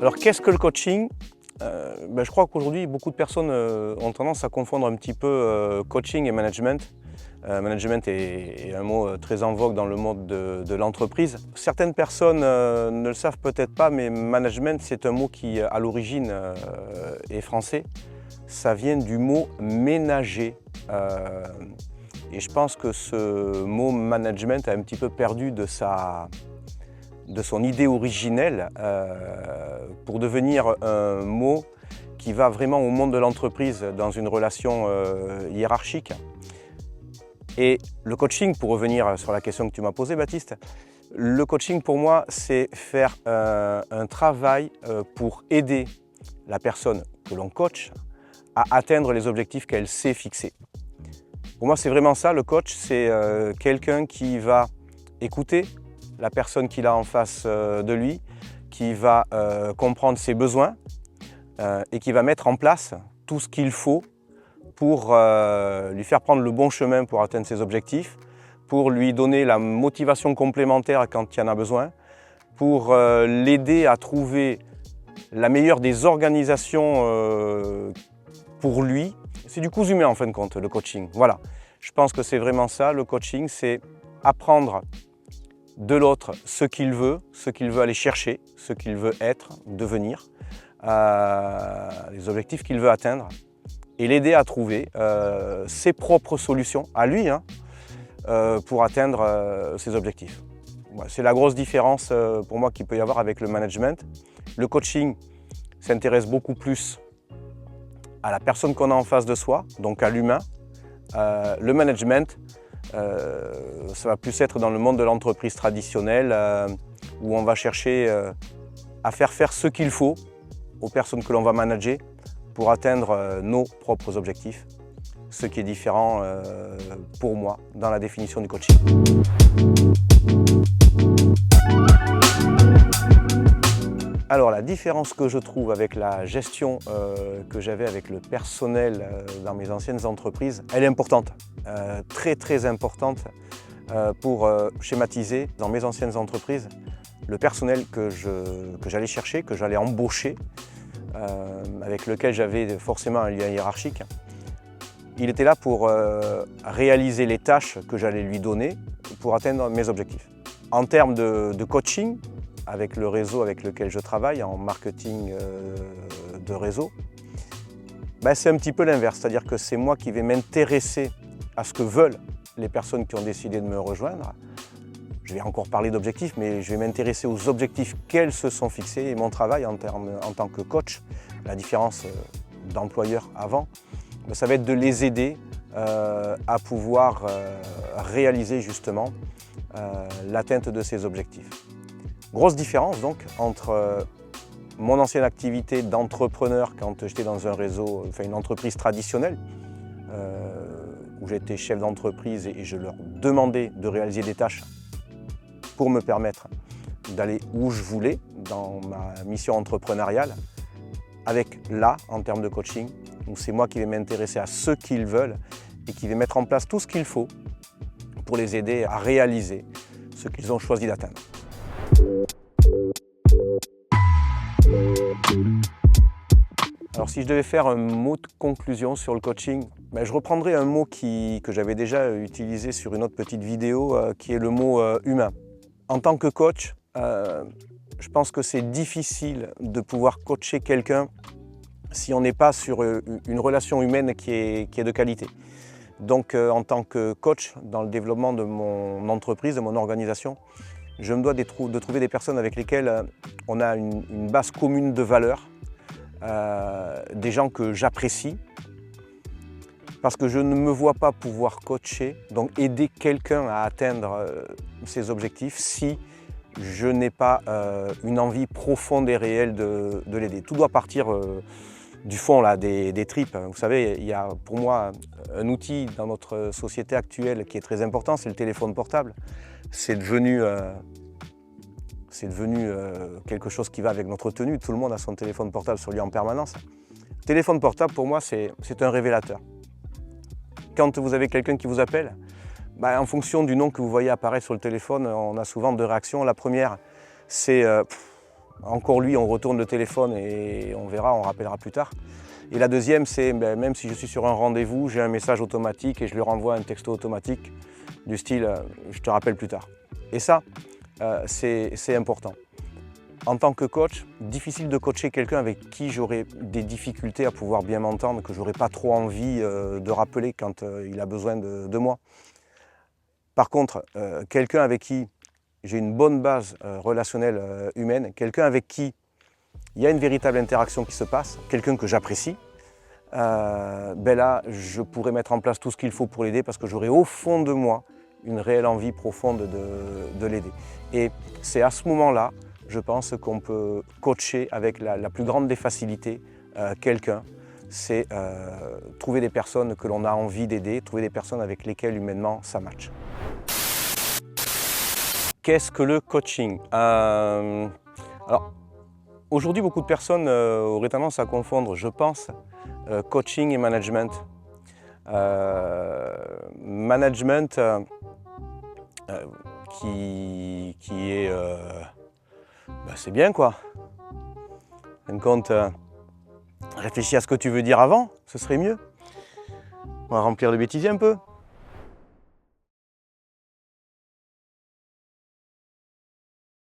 Alors qu'est-ce que le coaching? Je crois qu'aujourd'hui, beaucoup de personnes ont tendance à confondre un petit peu coaching et management. Management est un mot très en vogue dans le monde de l'entreprise. Certaines personnes ne le savent peut-être pas, mais management, c'est un mot qui, à l'origine, est français. Ça vient du mot ménager. Et je pense que ce mot management a un petit peu perdu de son idée originelle pour devenir un mot qui va vraiment au monde de l'entreprise dans une relation hiérarchique. Et le coaching, pour revenir sur la question que tu m'as posée, Baptiste, le coaching pour moi, c'est faire un travail pour aider la personne que l'on coach à atteindre les objectifs qu'elle s'est fixés. Pour moi, c'est vraiment ça, le coach, c'est quelqu'un qui va écouter la personne qu'il a en face de lui, qui va comprendre ses besoins et qui va mettre en place tout ce qu'il faut pour lui faire prendre le bon chemin pour atteindre ses objectifs, pour lui donner la motivation complémentaire quand il y en a besoin, pour l'aider à trouver la meilleure des organisations pour lui. C'est du cousu humain en fin de compte, le coaching. Voilà, je pense que c'est vraiment ça, le coaching, c'est apprendre de l'autre ce qu'il veut aller chercher, ce qu'il veut être, devenir, les objectifs qu'il veut atteindre, et l'aider à trouver ses propres solutions, à lui, pour atteindre ses objectifs. Voilà, c'est la grosse différence pour moi qu'il peut y avoir avec le management. Le coaching s'intéresse beaucoup plus à la personne qu'on a en face de soi, donc à l'humain. Le management, ça va plus être dans le monde de l'entreprise traditionnelle où on va chercher à faire ce qu'il faut aux personnes que l'on va manager pour atteindre nos propres objectifs, ce qui est différent pour moi dans la définition du coaching. Alors la différence que je trouve avec la gestion que j'avais avec le personnel dans mes anciennes entreprises, elle est importante, très importante pour schématiser dans mes anciennes entreprises le personnel que j'allais chercher, que j'allais embaucher, avec lequel j'avais forcément un lien hiérarchique. Il était là pour réaliser les tâches que j'allais lui donner pour atteindre mes objectifs. En termes de coaching, avec le réseau avec lequel je travaille, en marketing de réseau, c'est un petit peu l'inverse, c'est-à-dire que c'est moi qui vais m'intéresser à ce que veulent les personnes qui ont décidé de me rejoindre. Je vais encore parler d'objectifs, mais je vais m'intéresser aux objectifs qu'elles se sont fixés et mon travail en tant que coach, la différence d'employeur avant, ça va être de les aider à pouvoir réaliser justement l'atteinte de ces objectifs. Grosse différence donc entre mon ancienne activité d'entrepreneur quand j'étais dans un réseau, une entreprise traditionnelle, où j'étais chef d'entreprise et je leur demandais de réaliser des tâches pour me permettre d'aller où je voulais dans ma mission entrepreneuriale, avec là, en termes de coaching, où c'est moi qui vais m'intéresser à ce qu'ils veulent et qui vais mettre en place tout ce qu'il faut pour les aider à réaliser ce qu'ils ont choisi d'atteindre. Alors si je devais faire un mot de conclusion sur le coaching, je reprendrais un mot que j'avais déjà utilisé sur une autre petite vidéo, qui est le mot humain. En tant que coach, je pense que c'est difficile de pouvoir coacher quelqu'un si on n'est pas sur une relation humaine qui est de qualité. Donc en tant que coach, dans le développement de mon entreprise, de mon organisation, je me dois de trouver des personnes avec lesquelles on a une base commune de valeurs, des gens que j'apprécie, parce que je ne me vois pas pouvoir coacher, donc aider quelqu'un à atteindre ses objectifs si je n'ai pas une envie profonde et réelle de l'aider. Tout doit partir du fond là, des tripes. Vous savez, il y a pour moi un outil dans notre société actuelle qui est très important, c'est le téléphone portable. C'est devenu quelque chose qui va avec notre tenue. Tout le monde a son téléphone portable sur lui en permanence. Le téléphone portable, pour moi, c'est un révélateur. Quand vous avez quelqu'un qui vous appelle, en fonction du nom que vous voyez apparaître sur le téléphone, on a souvent deux réactions. La première, c'est encore lui, on retourne le téléphone et on verra, on rappellera plus tard. Et la deuxième, c'est même si je suis sur un rendez-vous, j'ai un message automatique et je lui renvoie un texto automatique du style « je te rappelle plus tard ». Et ça, c'est important. En tant que coach, difficile de coacher quelqu'un avec qui j'aurais des difficultés à pouvoir bien m'entendre, que j'aurais pas trop envie de rappeler quand il a besoin de moi. Par contre, quelqu'un avec qui j'ai une bonne base relationnelle humaine, quelqu'un avec qui il y a une véritable interaction qui se passe, quelqu'un que j'apprécie, ben là, je pourrais mettre en place tout ce qu'il faut pour l'aider parce que j'aurai au fond de moi une réelle envie profonde de l'aider. Et c'est à ce moment-là, je pense qu'on peut coacher avec la plus grande des facilités quelqu'un. C'est trouver des personnes que l'on a envie d'aider, trouver des personnes avec lesquelles humainement ça match. Qu'est-ce que le coaching? Alors, aujourd'hui, beaucoup de personnes auraient tendance à confondre, je pense, coaching et management. Management qui est... c'est bien quoi. En fin de compte, réfléchis à ce que tu veux dire avant, ce serait mieux. On va remplir le bêtisier un peu.